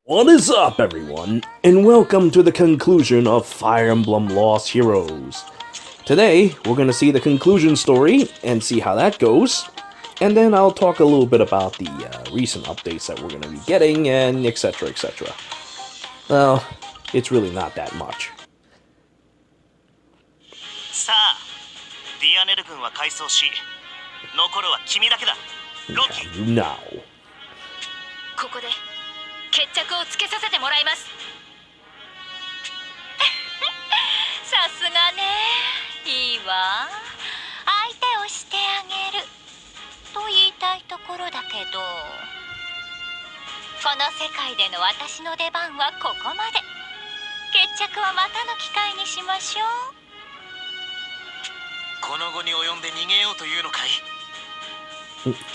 What is up, everyone, and welcome to the conclusion of Fire Emblem Heroes. Today, we're going to see the conclusion story and see how that goes, and then I'll talk a little bit about the recent updates that we're going to be getting, and etc. etc. Well, it's really not that much. さあ、ディアネル軍は改装し、残るは君だけだ。ロキ。Now. ここで決着をつけさせてもらいます。さすがね、いいわ。相手をしてあげると言いたいところだけど、この世界での私の出番はここまで。決着はまたの機会にしましょう。この後に及んで逃げようというのかい？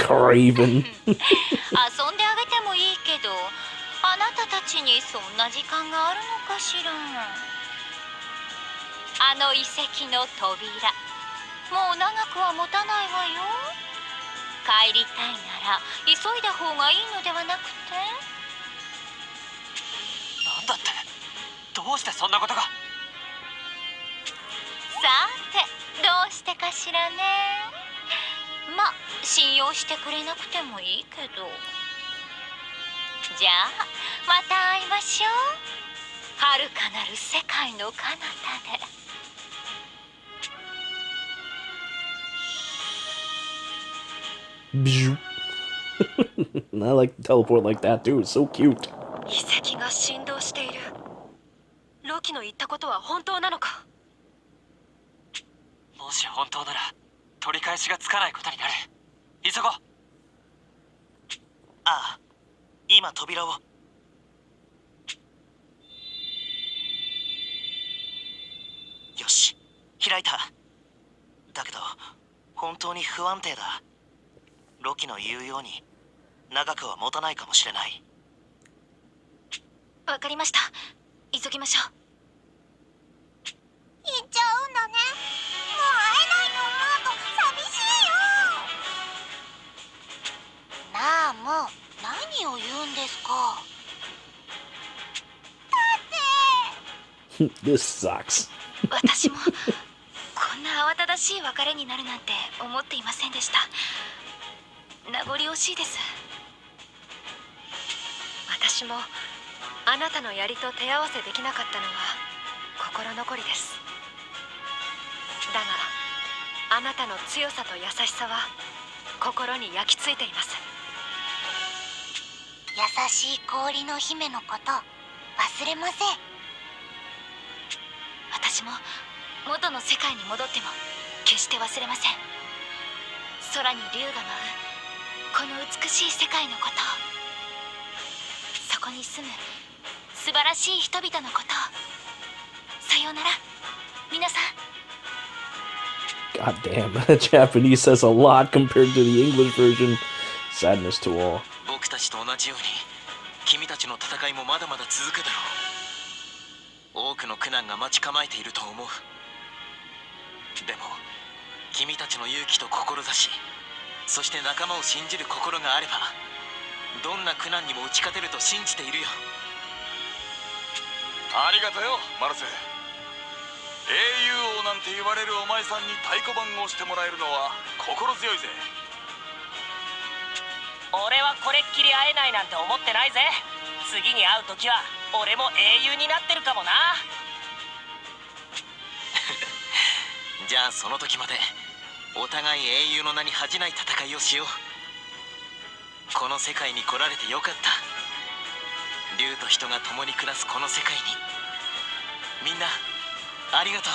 Craven. 遊んであげてもいいけど、あなたたちにそんな時間があるのかしら。あの遺跡の扉、もう長くは持たないわよ。帰りたいなら急いだ方がいいのではなくて。なんだって？どうしてそんなことが？さて、どうしてかしらね。まあ信用してくれなくてもいいけど。じゃあまた会いましょう。遥かなる世界の彼方で。I like to teleport like that too, it's so cute. 遺跡が振動している。ロキの言ったことは本当なのか。もし本当なら取り返しがつかないことになる。急ごう。ああ、今扉を。よし、開いた。だけど本当に不安定だ。ロキの言うように長くは持たないかもしれない。わかりました。急ぎましょう。行っちゃうんだね。もう会えないと思うと寂しいよ。なあ、もう何を言うんですか。だって This sucks. 私もこんな慌ただしい別れになるなんて思っていませんでした。名残惜しいです。私もあなたの槍と手合わせできなかったのは心残りです。だがあなたの強さと優しさは心に焼き付いています。優しい氷の姫のこと忘れません。私も元の世界に戻っても決して忘れません。空に竜が舞うこの美しい世界のこと、そこに住む素晴らしい人々のこと。さようなら皆さん。 God damn, that Japanese says a lot compared to the English version. Sadness to all. 僕たちと同じように君たちの戦いもまだまだ続くだろう。多くの苦難が待ち構えていると思う。でも君たちの勇気と志、そして仲間を信じる心があればどんな苦難にも打ち勝てると信じているよ。ありがとよ、マルセ。英雄王なんて言われるお前さんに太鼓判をしてもらえるのは心強いぜ。俺はこれっきり会えないなんて思ってないぜ。次に会う時は俺も英雄になってるかもな。じゃあその時までお互い英雄の名に恥じない戦いをしよう。この世界に来られてよかった。竜と人が共に暮らすこの世界にみんなありがとう。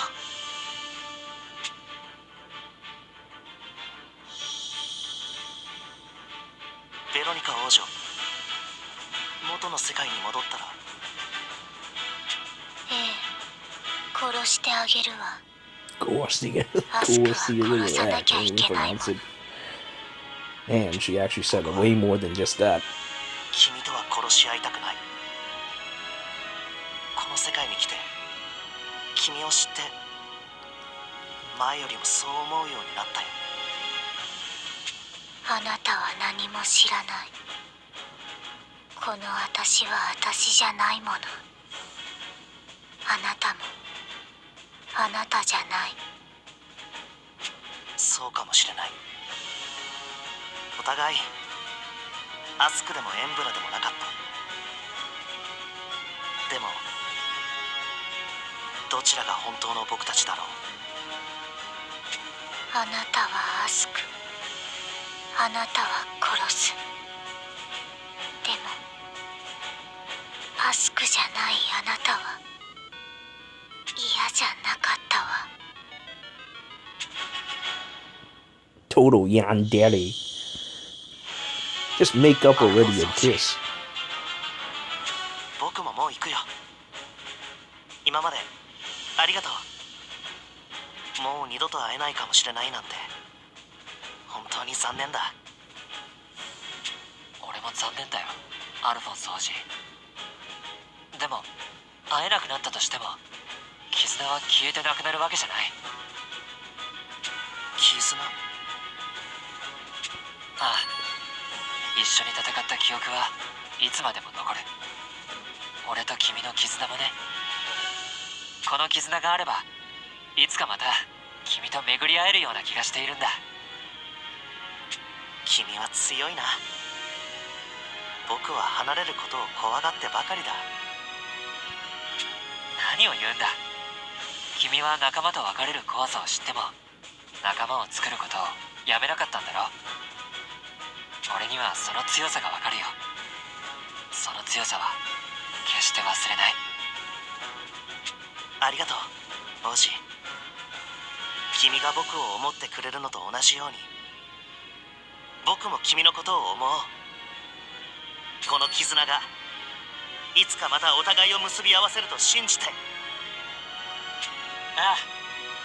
ベロニカ王女、元の世界に戻ったら。ええ、殺してあげるわ。 Gorsia. アスクは殺さなきゃいけないわ。 And she actually said way more than just that. 君とは殺し合いたくない。この世界に来て君を知って前よりもそう思うようになったよ。あなたは何も知らない。この私は私じゃないもの。あなたもあなたじゃない。そうかもしれない。お互いアスクでもエンブラでもなかった。でもどちらが本当の僕たちだろう。あなたはアスク、あなたは殺す。でもアスクじゃないあなたは嫌じゃなかったわ。 Total yandere. Just make up already and kiss. 僕ももう行くよ。今までありがとう。もう二度と会えないかもしれないなんて本当に残念だ。俺も残念だよ、アルフォンス王子。でも会えなくなったとしても絆は消えてなくなるわけじゃない。絆？ああ、一緒に戦った記憶はいつまでも残る。俺と君の絆もね。この絆があればいつかまた君と巡り会えるような気がしているんだ。君は強いな。僕は離れることを怖がってばかりだ。何を言うんだ。君は仲間と別れる怖さを知っても仲間を作ることをやめなかったんだろ。俺にはその強さがわかるよ。その強さは決して忘れない。ありがとう、王子。君が僕を思ってくれるのと同じように僕も君のことを思う。この絆がいつかまたお互いを結び合わせると信じて。ああ、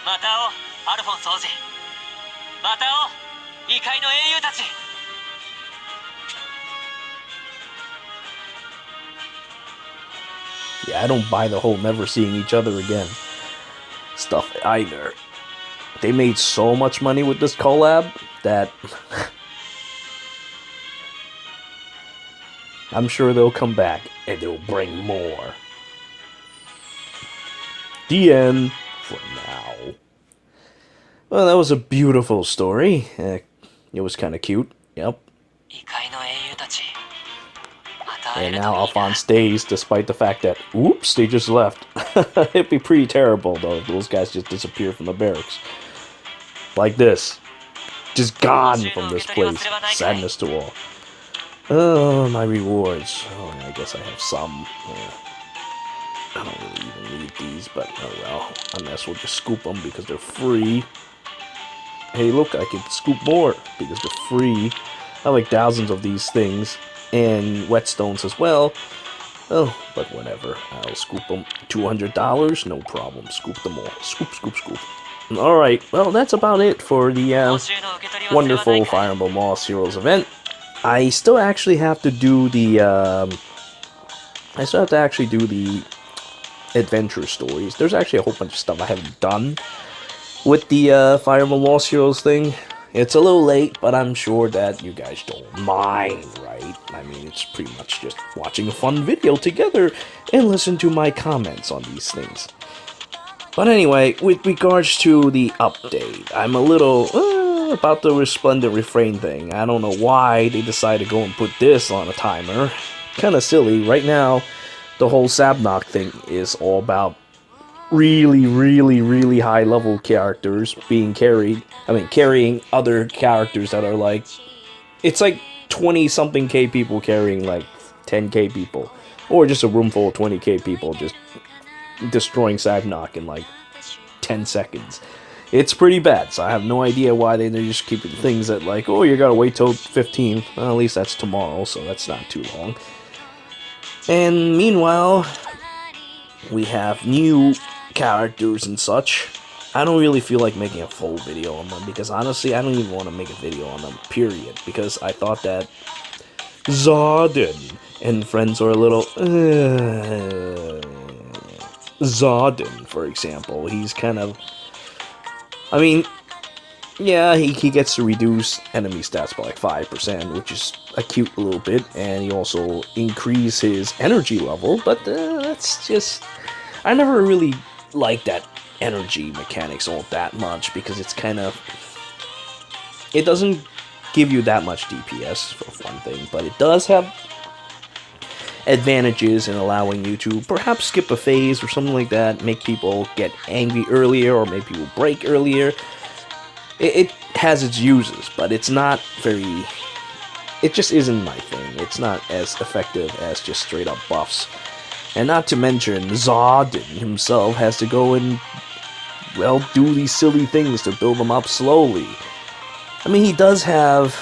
また会おう、アルフォンス王子。また会おう、異界の英雄たち。Yeah, I don't buy the whole never seeing each other again stuff either. They made so much money with this collab that I'm sure they'll come back and they'll bring more. The end for now. Well, that was a beautiful story. It was kind of cute. Yep. And now Alphonse stays, despite the fact that, oops, they just left. It'd be pretty terrible, though, if those guys just disappear from the barracks. Like this. Just gone from this place. Sadness to all. Oh, my rewards. Oh, I guess I have some. Yeah. I don't really even need these, but oh well. Unless we'll just scoop them because they're free. Hey, look, I can scoop more because they're free. I have like thousands of these things. And whetstones as well. Oh, but whatever. I'll scoop them. $200? No problem. Scoop them all. Scoop, scoop, scoop. Alright, well, that's about it for the wonderful Fire Emblem Heroes event. I still actually have to do the adventure stories. There's actually a whole bunch of stuff I haven't done with the Fire Emblem Heroes thing. It's a little late, but I'm sure that you guys don't mind, right? I mean, it's pretty much just watching a fun video together and listen to my comments on these things. But anyway, with regards to the update, I'm a little about the Resplendent Refrain thing. I don't know why they decided to go and put this on a timer. Kinda silly. Right now, the whole Sabnock thing is all about really high level characters being carried. I mean, carrying other characters that are like, it's like 20 something K people carrying like 10K people, or just a room full of 20K people just destroying Sabnock in like 10 seconds. It's pretty bad, so I have no idea why they're just keeping things at like, oh, you gotta wait till 15. Well, at least that's tomorrow, so that's not too long. And meanwhile, we have new characters and such. I don't really feel like making a full video on them because honestly I don't even want to make a video on them, period, because I thought that Zardin and friends are a little Zardin, for example, he's kind of, I mean, yeah, he gets to reduce enemy stats by like 5%, which is a cute little bit, and he also increase his energy level, but that's just... I never really liked that energy mechanics all that much, because it's kind of... It doesn't give you that much DPS, for one thing, but it does have advantages in allowing you to perhaps skip a phase or something like that, make people get angry earlier, or make people break earlier. It has its uses, but it's not very... It just isn't my thing. It's not as effective as just straight up buffs. And not to mention, Zardin himself has to go and, well, do these silly things to build them up slowly. I mean, he does have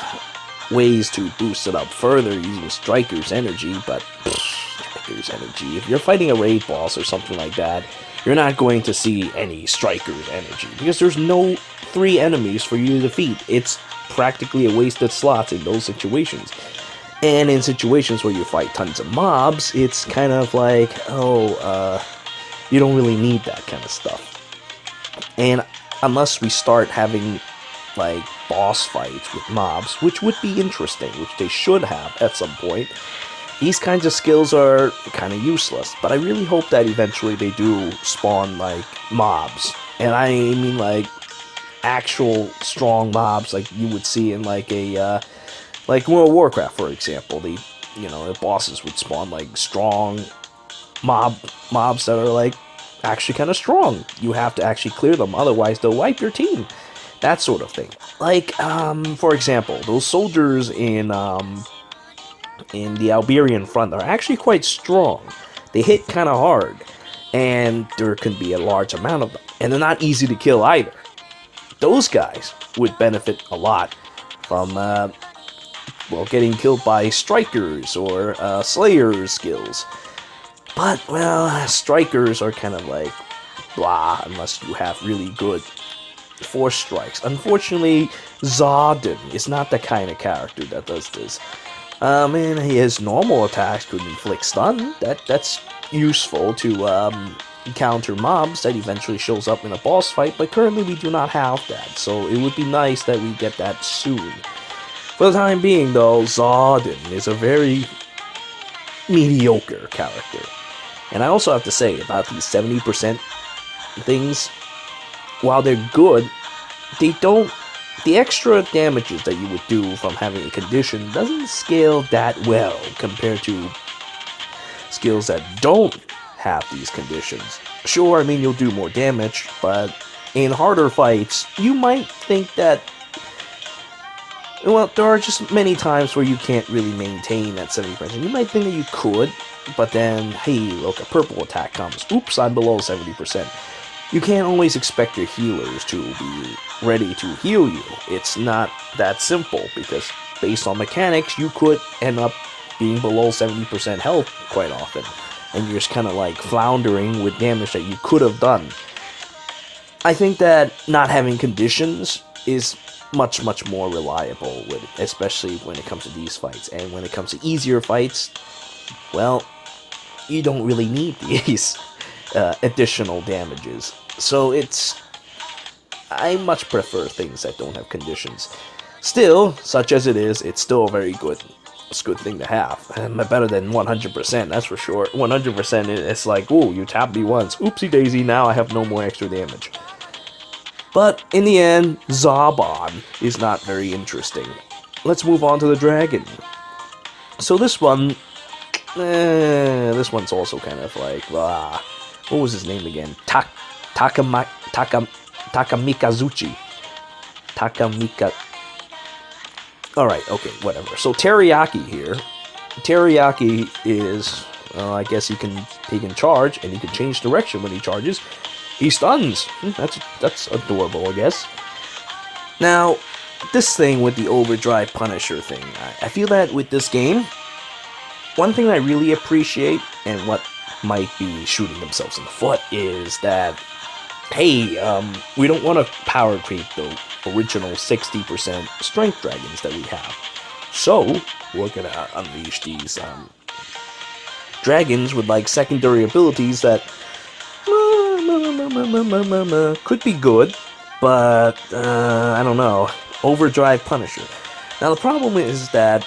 ways to boost it up further using Striker's energy, but Striker's energy, if you're fighting a raid boss or something like that, you're not going to see any Striker's energy, because there's no 3 enemies for you to defeat. It's practically a wasted slot in those situations. And in situations where you fight tons of mobs, it's kind of like, you don't really need that kind of stuff. And unless we start having, like, boss fights with mobs, which would be interesting, which they should have at some point, these kinds of skills are kind of useless. But I really hope that eventually they do spawn, like, mobs. And I mean, like, actual strong mobs like you would see in, like, a, like World of Warcraft, for example. The bosses would spawn, like, strong mobs that are, like, actually kind of strong. You have to actually clear them, otherwise they'll wipe your team. That sort of thing. Like, for example, those soldiers in the Iberian front are actually quite strong. They hit kind of hard, and there can be a large amount of them. And they're not easy to kill either. Those guys would benefit a lot from, getting killed by Strikers or Slayers skills. But, well, Strikers are kind of like, blah, unless you have really good force strikes. Unfortunately, Zardin is not the kind of character that does this. And his normal attacks could inflict stun. That's useful to counter mobs that eventually shows up in a boss fight, but currently we do not have that, so it would be nice that we get that soon. For the time being, though, Zardin is a very mediocre character. And I also have to say about these 70% things, while they're good, the extra damages that you would do from having a condition doesn't scale that well compared to skills that don't have these conditions. Sure, I mean, you'll do more damage, but in harder fights, you might think that, well, there are just many times where you can't really maintain that 70%. You might think that you could, but then, hey, look, a purple attack comes. Oops, I'm below 70%. You can't always expect your healers to be ready to heal you. It's not that simple, because based on mechanics, you could end up being below 70% health quite often. And you're just kind of like floundering with damage that you could have done. I think that not having conditions is much, much more reliable, especially when it comes to these fights. And when it comes to easier fights, well, you don't really need these additional damages. So I much prefer things that don't have conditions. Still, such as it is, it's still a very good... It's a good thing to have. Better than 100%, that's for sure. 100%, it's like, ooh, you tapped me once. Oopsie daisy, now I have no more extra damage. But in the end, Zarbon is not very interesting. Let's move on to the dragon. So this one... this one's also kind of like, what was his name again? Takamikazuchi. Alright, okay, whatever. So Teriyaki here. Teriyaki is, I guess he can charge, and he can change direction when he charges. He stuns. That's adorable, I guess. Now, this thing with the Overdrive Punisher thing, I feel that with this game, one thing I really appreciate, and what might be shooting themselves in the foot, is that, hey, we don't want to power creep the original 60% strength dragons that we have. So, we're gonna unleash these dragons with like secondary abilities that could be good, but I don't know. Overdrive Punisher. Now the problem is that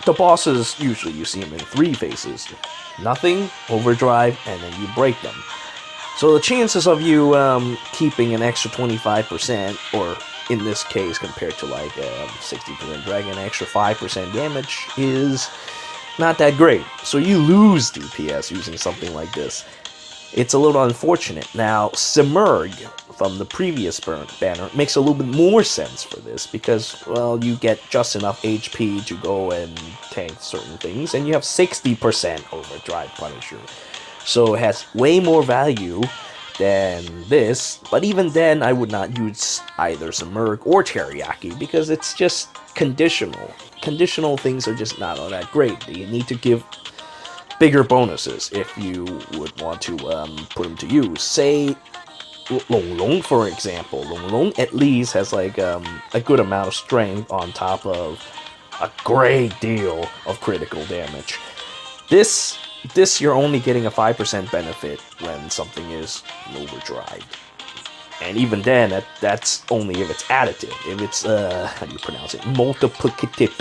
the bosses, usually you see them in 3 phases. Nothing, overdrive, and then you break them. So the chances of you keeping an extra 25%, or in this case compared to like 60% dragon, an extra 5% damage is not that great. So you lose DPS using something like this. It's a little unfortunate. Now, Simurg from the previous banner makes a little bit more sense for this because, well, you get just enough HP to go and tank certain things, and you have 60% overdrive Punisher. So it has way more value than this, but even then I would not use either Simurg or Teriyaki because it's just conditional. Conditional things are just not all that great. You need to give bigger bonuses if you would want to put them to use. Say Long Long, for example. Long Long at least has like a good amount of strength on top of a great deal of critical damage. This you're only getting a 5% benefit when something is overdrive. And even then, that's only if it's additive. If it's, how do you pronounce it? Multiplicative,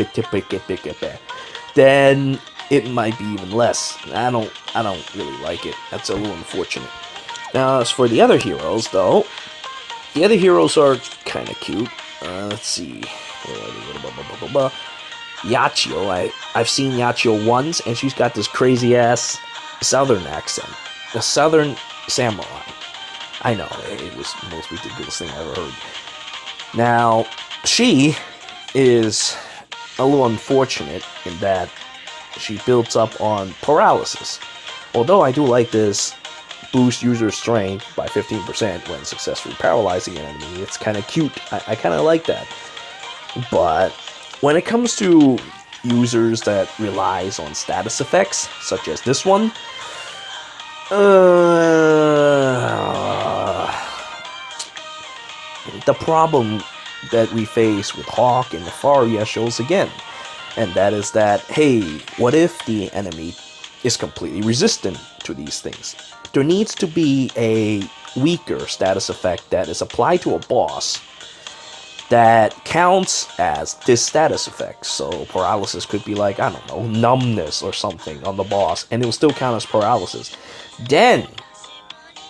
then it might be even less. I don't really like it. That's a little unfortunate. Now, as for the other heroes, though, the other heroes are kind of cute. Let's see. Yachiyo, I've seen Yachiyo once, and she's got this crazy-ass southern accent. A southern samurai. I know, it was the most ridiculous thing I ever heard. Now, she is a little unfortunate in that she builds up on paralysis. Although I do like this boost user strength by 15% when successfully paralyzing an enemy. It's kind of cute. I kind of like that. But when it comes to users that relies on status effects, such as this one, the problem that we face with Hawk and Nefaria shows again. And that is that, hey, what if the enemy is completely resistant to these things? There needs to be a weaker status effect that is applied to a boss that counts as this status effect. So paralysis could be like, I don't know, numbness or something on the boss, and it will still count as paralysis. Then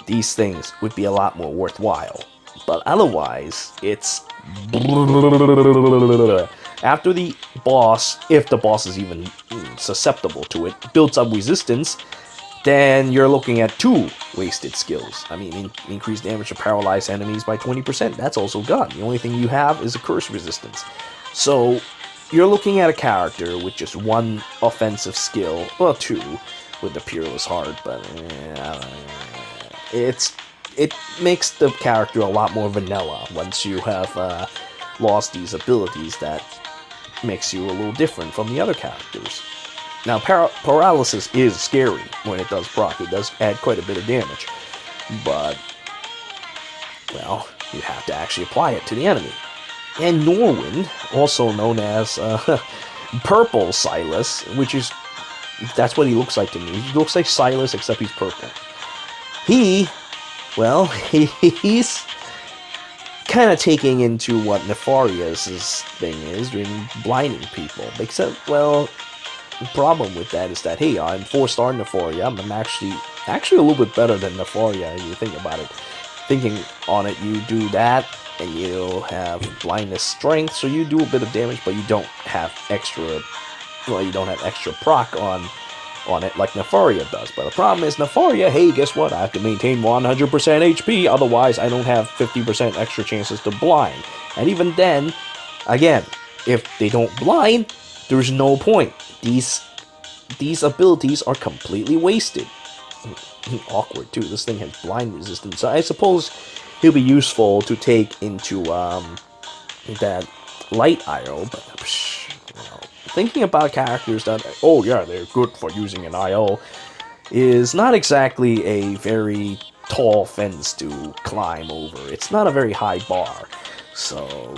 these things would be a lot more worthwhile. But otherwise, it's after the boss, if the boss is even susceptible to it, builds up resistance, then you're looking at 2 wasted skills. I mean, increased damage to paralyzed enemies by 20%. That's also gone. The only thing you have is a curse resistance. So you're looking at a character with just 1 offensive skill, well, 2 with the Peerless Heart, but it makes the character a lot more vanilla once you have lost these abilities that makes you a little different from the other characters. Now, paralysis is scary when it does proc. It does add quite a bit of damage. But, well, you have to actually apply it to the enemy. And Norwind, also known as Purple Sylas, which is, that's what he looks like to me. He looks like Sylas, except he's purple. He's kind of taking into what Nefaria's thing is, in blinding people. Except, well, the problem with that is that, hey, I'm 4-star Nefaria. I'm actually a little bit better than Nefaria if you think about it. Thinking on it, you do that, and you have blindness strength, so you do a bit of damage, but you don't have extra proc on it like Nefaria does. But the problem is Nefaria, hey, guess what? I have to maintain 100% HP, otherwise I don't have 50% extra chances to blind. And even then, again, if they don't blind, there's no point. These abilities are completely wasted. Awkward too. This thing has blind resistance. So I suppose he'll be useful to take into that light IO. But thinking about characters that, oh yeah, they're good for using an IO, is not exactly a very tall fence to climb over. It's not a very high bar. So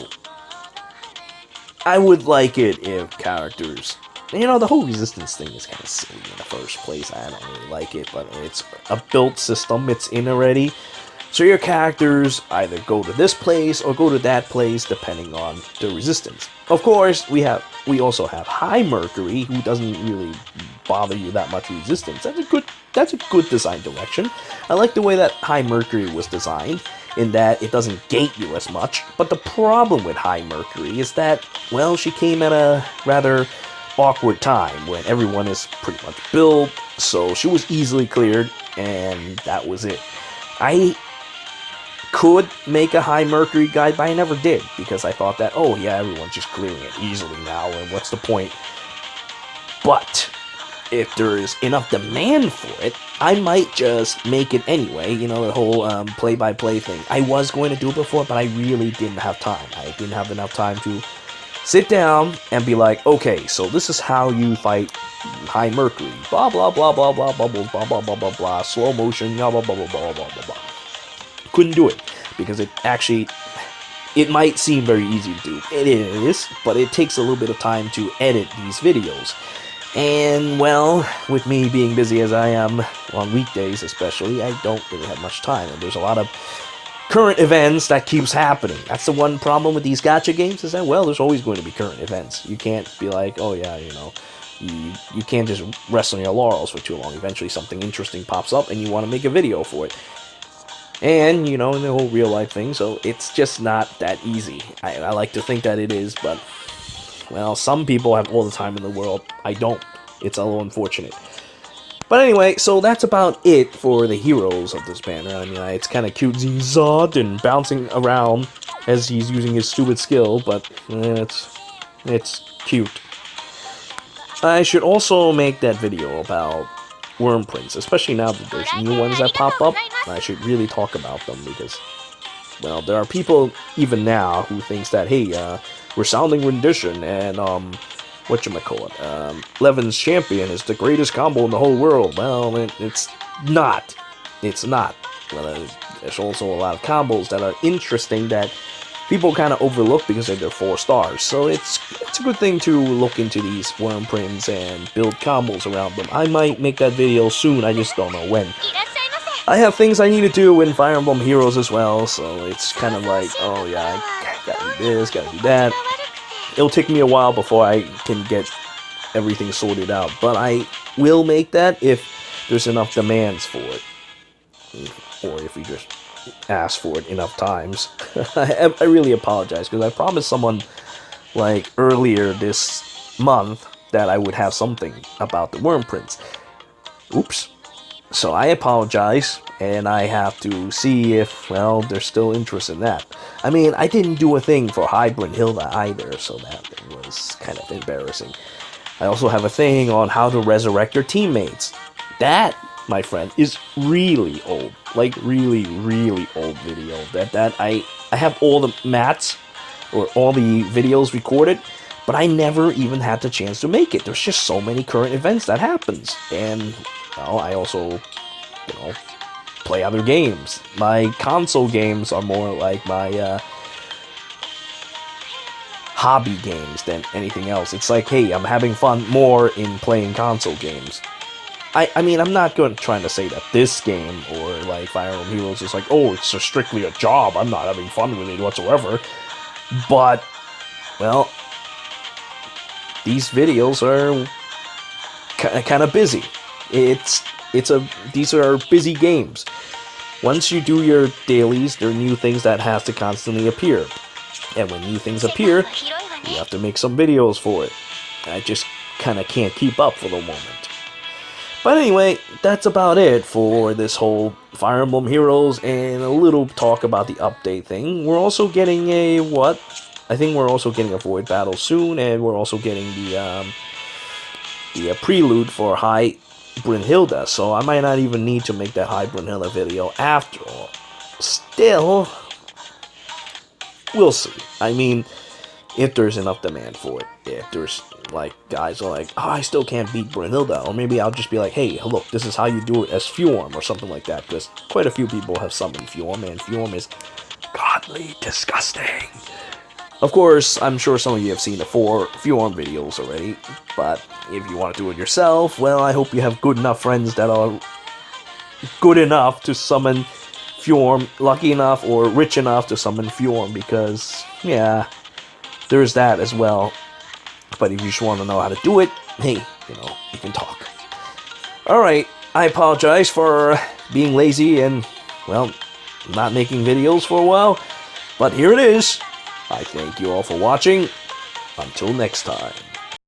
I would like it if characters, the whole resistance thing is kind of silly in the first place. I don't really like it, but it's a built system. It's in already. So your characters either go to this place or go to that place depending on the resistance. Of course, we also have High Mercury, who doesn't really bother you that much resistance. That's a good design direction. I like the way that High Mercury was designed, in that it doesn't gate you as much. But the problem with High Mercury is that, well, she came at a rather awkward time when everyone is pretty much built, so she was easily cleared, and that was it. I could make a High Mercury guide, but I never did, because I thought that, oh yeah, everyone's just clearing it easily now, and what's the point? But if there is enough demand for it, I might just make it anyway, you know, the whole play-by-play thing. I was going to do it before, but I really didn't have time. I didn't have enough time to sit down and be like, okay, so this is how you fight High Mercury, blah blah blah blah blah blah blah blah blah blah blah blah, slow motion, blah blah blah blah blah blah blah blah. Couldn't do it, because it might seem very easy to do. It is, but it takes a little bit of time to edit these videos. And, well, with me being busy as I am, on weekdays especially, I don't really have much time. And there's a lot of current events that keeps happening. That's the one problem with these gacha games, is that, well, there's always going to be current events. You can't be like, oh yeah, you know, you can't just rest on your laurels for too long. Eventually something interesting pops up and you want to make a video for it. And, you know, in the whole real life thing, so it's just not that easy. I like to think that it is, but, well, some people have all the time in the world. I don't. It's a little unfortunate. But anyway, so that's about it for the heroes of this banner. I mean, it's kind of cute seeing Zardin bouncing around as he's using his stupid skill, but it's cute. I should also make that video about worm prints, especially now that there's new ones that pop up. I should really talk about them, because, well, there are people even now who thinks that, hey, resounding rendition and whatchamacallit, Levin's champion is the greatest combo in the whole world. Well, it's not. It's not. Well, there's also a lot of combos that are interesting that people kind of overlook because they're 4 stars. So it's a good thing to look into these worm prints and build combos around them. I might make that video soon, I just don't know when. I have things I need to do in Fire Emblem Heroes as well, so it's kind of like, oh yeah, I gotta do this, gotta do that. It'll take me a while before I can get everything sorted out, but I will make that if there's enough demands for it. Or if we just ask for it enough times. I really apologize, because I promised someone, like, earlier this month that I would have something about the worm prints. Oops. So I apologize, and I have to see if, well, there's still interest in that. I mean, I didn't do a thing for High Brunhilde either, so that was kind of embarrassing. I also have a thing on how to resurrect your teammates. That, my friend, is really old. Like, really, really old video. That I have all the mats, or all the videos recorded, but I never even had the chance to make it. There's just so many current events that happens. And, well, I also, you know, play other games. My console games are more like my hobby games than anything else. It's like, hey, I'm having fun more in playing console games. I mean, I'm not trying to say that this game, or like Fire Emblem Heroes, is like, oh, it's just strictly a job, I'm not having fun with it whatsoever. But, well, these videos are kind of busy. These are busy games. Once you do your dailies, there are new things that has to constantly appear. And when new things appear, you have to make some videos for it. I just kind of can't keep up for the moment. But anyway, that's about it for this whole Fire Emblem Heroes and a little talk about the update thing. We're also getting a I think we're also getting a Void Battle soon, and we're also getting the prelude for High Brunhilde, so I might not even need to make that High Brunhilde video after all. Still, we'll see. I mean, if there's enough demand for it. If there's, like, guys are like, oh, I still can't beat Brunhilde, or maybe I'll just be like, hey, look, this is how you do it as Fjorm, or something like that, because quite a few people have summoned Fjorm, and Fjorm is godly disgusting. Of course, I'm sure some of you have seen the 4 Fjorm videos already, but if you want to do it yourself, well, I hope you have good enough friends that are good enough to summon Fjorm, lucky enough or rich enough to summon Fjorm, because, yeah, there's that as well. But if you just want to know how to do it, hey, you can talk. Alright, I apologize for being lazy and, well, not making videos for a while, but here it is. I thank you all for watching. Until next time.